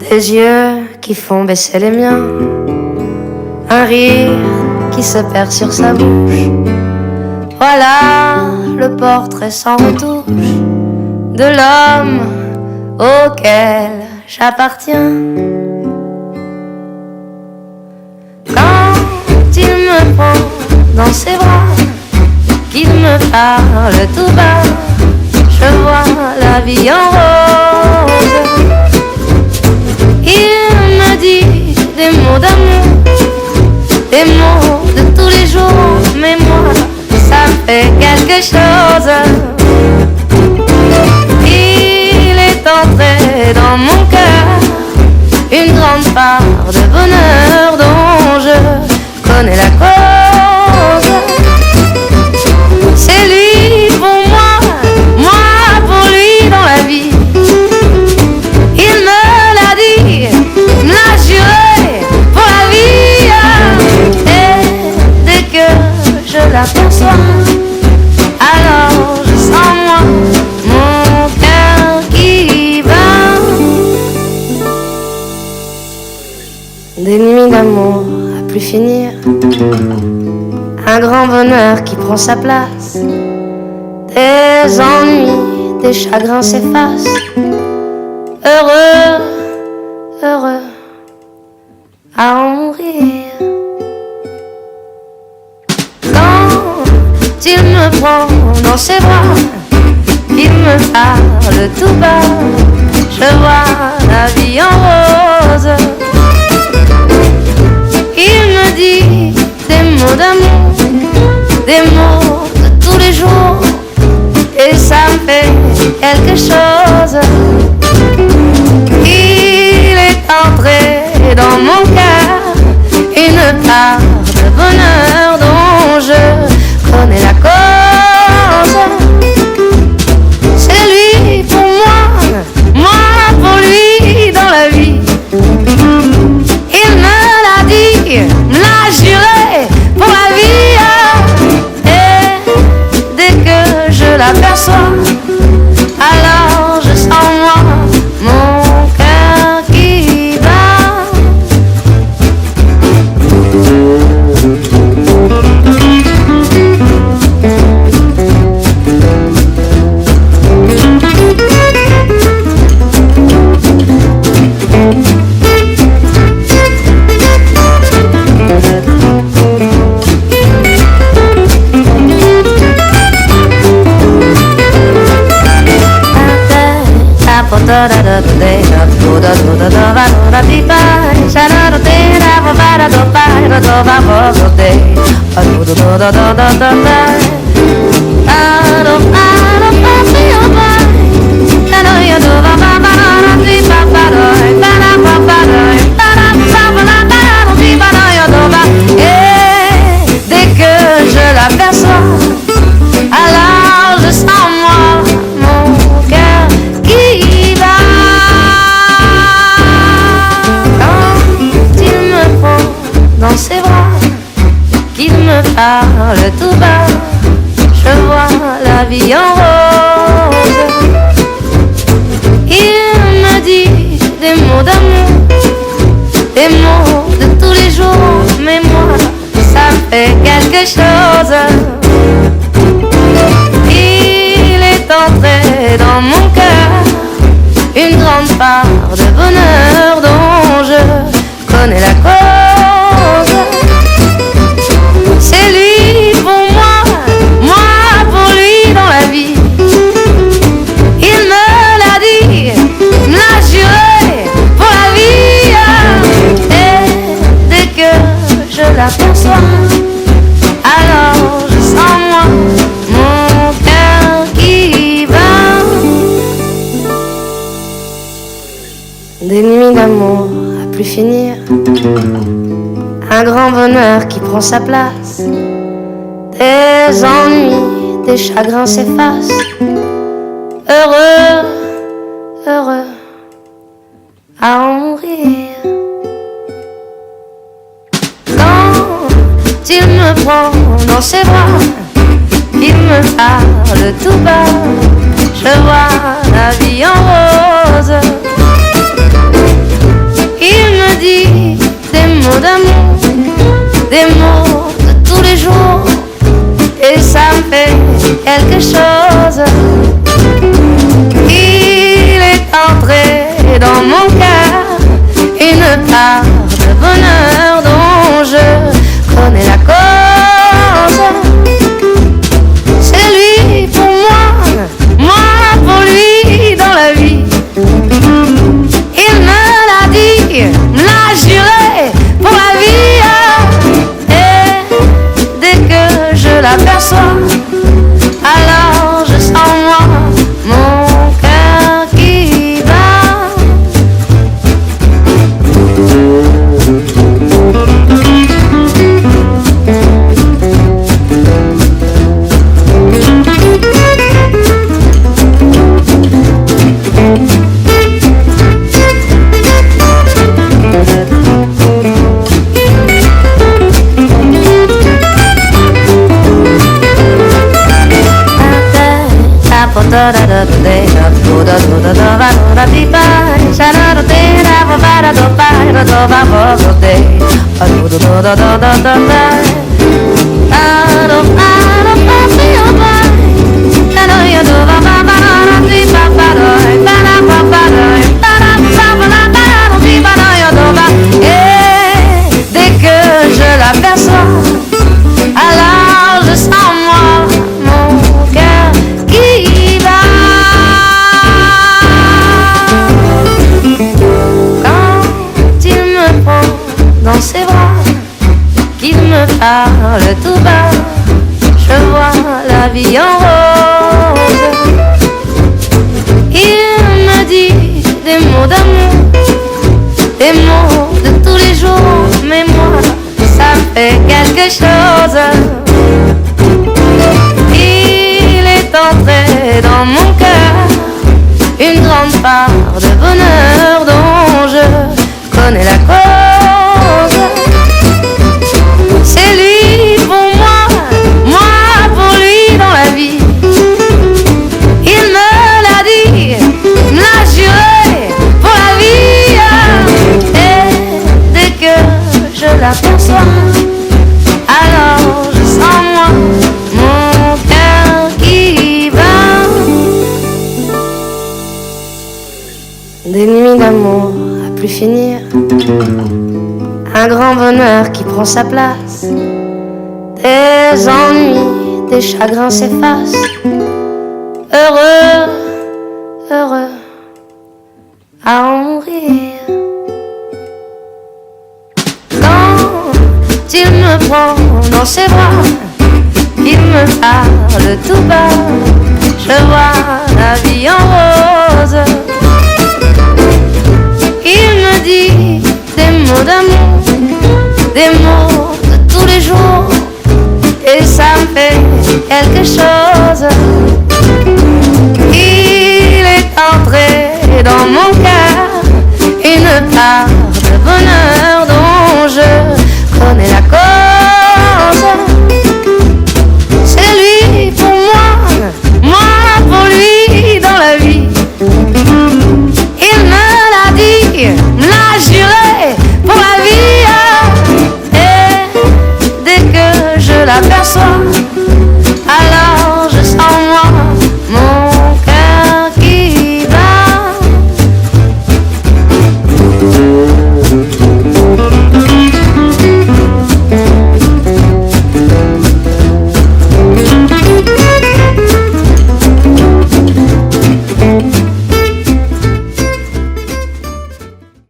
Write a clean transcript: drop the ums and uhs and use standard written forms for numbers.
Des yeux qui font baisser les miens, un rire qui se perd sur sa bouche. Voilà le portrait sans retouche de l'homme auquel j'appartiens. Quand il me prend dans ses bras, qu'il me parle tout bas, je vois la vie en rose. Il me dit des mots d'amour, des mots de tous les jours, mais moi, ça me fait quelque chose. Il est entré dans mon cœur une grande part de bonheur dont je connais la cause. C'est lui pour moi, moi pour lui dans la vie. Il me l'a dit, me l'a juré pour la vie. Et dès que je l'aperçois, alors je sens moi mon cœur qui bat. Des nuits d'amour à plus finir, un grand bonheur qui prend sa place. Des ennuis, des chagrins s'effacent. Heureux, heureux à en mourir. Quand il me prend dans ses bras, il me parle tout bas, je vois la vie en rose. Il me dit des mots d'amour, des mots de tous les jours, et ça me fait quelque chose. Il est entré dans mon cœur une part de bonheur dont je connais la cause. C'est lui pour moi, moi pour lui dans la vie. Il me l'a dit, me l'a juré pour la vie. Et dès que je l'aperçois, alors je sens moi mon cœur qui bat. Et dès que je l'aperçois, alors je sens moi mon cœur qui bat. Quand il me prend dans ses bras, qu'il me parle tout bas, je vois la vie en rose. Il me dit des mots d'amour, des mots de tous les jours, mais moi, ça me fait quelque chose. Il est entré dans mon cœur une grande part de bonheur dont je connais la cause. C'est lui pour moi, moi pour lui dans la vie. Il me l'a dit, me l'a juré pour la vie. Et dès que je l'aperçois, alors je sens moi mon cœur qui bat. Des nuits d'amour à plus finir, un grand bonheur qui prend sa place. Des ennuis, des chagrins s'effacent. Heureux, heureux à en mourir. Quand il me prend dans ses bras, il me parle tout bas, je vois la vie en rose. Il me dit des mots d'amour, des mots de tous les jours, et ça me fait quelque chose. Il est entré dans mon cœur une part de bonheur dont je connais la cause. C'est lui pour moi, moi pour lui dans la vie. Il me l'a dit, me l'a juré pour la vie. Et dès que je l'aperçois, alors je sens moi mon cœur qui bat. Et dès que je l'aperçois, alors je sens moi mon cœur qui bat. Quand il me prend dans ses bras, qu'il me parle tout bas, je vois la vie en rose. Il me dit des mots d'amour, des mots de tous les jours, mais moi, ça me fait quelque chose. Il est entré dans mon cœur une grande part de bonheur dont je connais la cause. C'est lui pour moi, moi pour lui dans la vie. Il me l'a dit, me l'a juré pour la vie. Et dès que je l'aperçois, alors je sens moi mon cœur qui bat. Des nuits d'amour à plus finir, un grand bonheur qui prend sa place, des ennuis, des chagrins s'effacent. Heureux, heureux à en mourir. Quand il me prend dans ses bras, il me parle tout bas, je vois la vie en rose. Il me dit des mots d'amour, des mots de tous les jours, et ça me fait quelque chose. Il est entré dans mon cœur une part